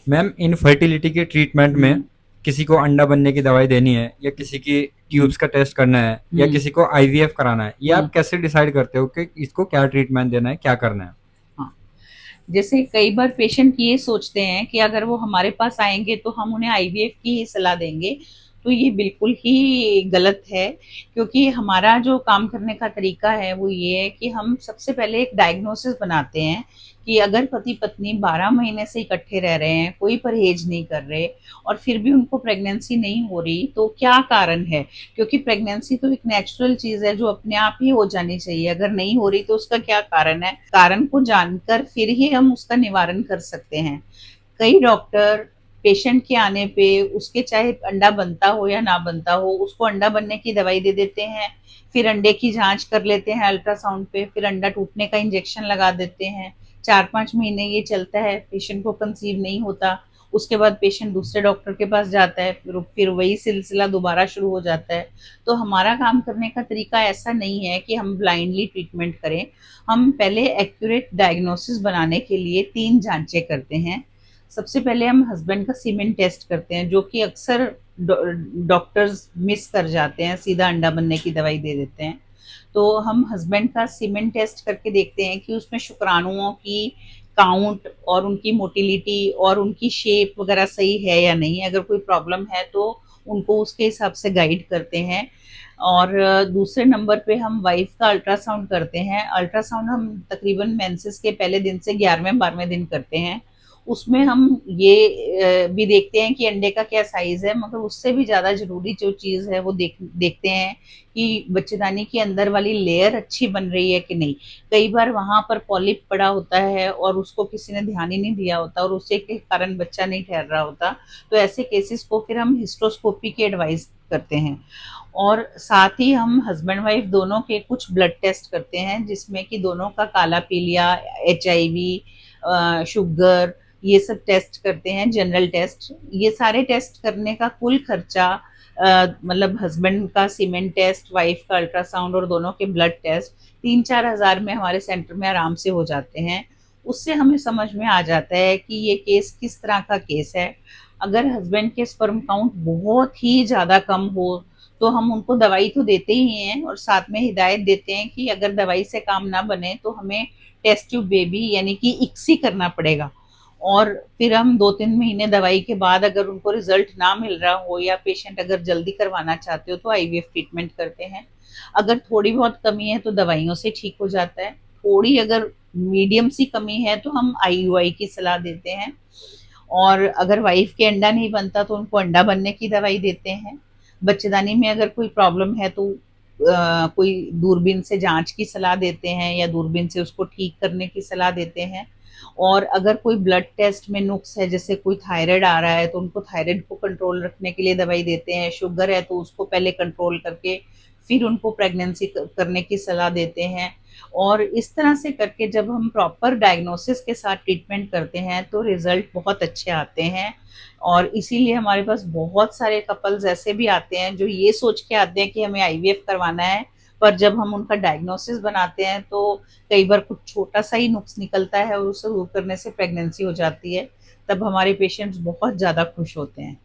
Ma'am infertility के treatment में किसी को अंडा बनने की दवाई देनी है या किसी की ट्यूब्स का टेस्ट करना है या किसी को आईवीएफ कराना है, ये आप कैसे डिसाइड करते हो कि इसको क्या ट्रीटमेंट देना है, क्या करना है? हाँ, जैसे कई बार पेशेंट ये सोचते हैं कि अगर वो हमारे पास आएंगे तो हम उन्हें आईवीएफ की ही सलाह देंगे, तो ये बिल्कुल ही गलत है। क्योंकि हमारा जो काम करने का तरीका है वो ये है कि हम सबसे पहले एक डायग्नोसिस बनाते हैं कि अगर पति पत्नी 12 महीने से इकट्ठे रह रहे हैं, कोई परहेज नहीं कर रहे और फिर भी उनको प्रेगनेंसी नहीं हो रही, तो क्या कारण है। क्योंकि प्रेगनेंसी तो एक नेचुरल चीज है जो अपने आप ही हो जानी चाहिए, अगर नहीं हो रही तो उसका क्या कारण है, कारण को जानकर फिर ही हम उसका निवारण कर सकते हैं। कई डॉक्टर पेशेंट के आने पे उसके चाहे अंडा बनता हो या ना बनता हो, उसको अंडा बनने की दवाई दे देते हैं, फिर अंडे की जांच कर लेते हैं अल्ट्रासाउंड पे, फिर अंडा टूटने का इंजेक्शन लगा देते हैं। 4-5 महीने ये चलता है, पेशेंट को कंसीव नहीं होता। उसके बाद पेशेंट दूसरे डॉक्टर के पास जाता है, फिर वही सिलसिला दोबारा शुरू हो जाता है। तो हमारा काम करने का तरीका ऐसा नहीं है कि हम ब्लाइंडली ट्रीटमेंट करें। हम पहले एक्यूरेट डायग्नोसिस बनाने के लिए 3 जांचें करते हैं। सबसे पहले हम हस्बैंड का सीमेन टेस्ट करते हैं, जो कि अक्सर डॉक्टर्स मिस कर जाते हैं, सीधा अंडा बनने की दवाई दे देते हैं। तो हम हस्बैंड का सीमेन टेस्ट करके देखते हैं कि उसमें शुक्राणुओं की काउंट और उनकी मोटिलिटी और उनकी शेप वगैरह सही है या नहीं। अगर कोई प्रॉब्लम है तो उनको उसके हिसाब से गाइड करते हैं। और दूसरे नंबर पे हम वाइफ का अल्ट्रासाउंड करते हैं। अल्ट्रासाउंड हम तकरीबन मेंसेस के पहले दिन से 11वें 12वें दिन करते हैं। उसमें हम ये भी देखते हैं कि अंडे का क्या साइज है, मगर उससे भी ज्यादा जरूरी जो चीज है वो देखते हैं कि बच्चेदानी के अंदर वाली लेयर अच्छी बन रही है कि नहीं। कई बार वहां पर पॉलिप पड़ा होता है और उसको किसी ने ध्यान ही नहीं दिया होता और उससे के कारण बच्चा नहीं ठहर रहा होता। तो ऐसे केसेस को फिर हम हिस्ट्रोस्कोपी की एडवाइस करते हैं। और साथ ही हम हस्बैंड वाइफ दोनों के कुछ ब्लड टेस्ट करते हैं, जिसमें कि दोनों का काला पीलिया, HIV, शुगर, ये सब टेस्ट करते हैं, जनरल टेस्ट। ये सारे टेस्ट करने का कुल खर्चा मतलब हस्बैंड का सीमेंट टेस्ट, वाइफ का अल्ट्रासाउंड और दोनों के ब्लड टेस्ट 3-4 हज़ार में हमारे सेंटर में आराम से हो जाते हैं। उससे हमें समझ में आ जाता है कि ये केस किस तरह का केस है। अगर हस्बैंड के स्पर्म काउंट बहुत ही ज्यादा कम हो तो हम उनको दवाई तो देते ही हैं और साथ में हिदायत देते हैं कि अगर दवाई से काम ना बने तो हमें टेस्ट ट्यूब बेबी यानी कि इक्सी करना पड़ेगा। और फिर हम 2-3 महीने दवाई के बाद अगर उनको रिजल्ट ना मिल रहा हो या पेशेंट अगर जल्दी करवाना चाहते हो तो आईवीएफ ट्रीटमेंट करते हैं। अगर थोड़ी बहुत कमी है तो दवाइयों से ठीक हो जाता है। थोड़ी अगर मीडियम सी कमी है तो हम आईयूआई की सलाह देते हैं। और अगर वाइफ के अंडा नहीं बनता तो उनको अंडा बनने की दवाई देते हैं। बच्चेदानी में अगर कोई प्रॉब्लम है तो कोई दूरबीन से जांच की सलाह देते हैं या दूरबीन से उसको ठीक करने की सलाह देते हैं। और अगर कोई ब्लड टेस्ट में नुक्स है, जैसे कोई थायराइड आ रहा है तो उनको थायराइड को कंट्रोल रखने के लिए दवाई देते हैं। शुगर है तो उसको पहले कंट्रोल करके फिर उनको प्रेगनेंसी करने की सलाह देते हैं। और इस तरह से करके जब हम प्रॉपर डायग्नोसिस के साथ ट्रीटमेंट करते हैं तो रिजल्ट बहुत अच्छे आते हैं। और इसीलिए हमारे पास बहुत सारे कपल्स ऐसे भी आते हैं जो ये सोच के आते हैं कि हमें आईवीएफ करवाना है, पर जब हम उनका डायग्नोसिस बनाते हैं तो कई बार कुछ छोटा सा ही नुक्स निकलता है और उसे दूर करने से प्रेगनेंसी हो जाती है। तब हमारे पेशेंट्स बहुत ज़्यादा खुश होते हैं।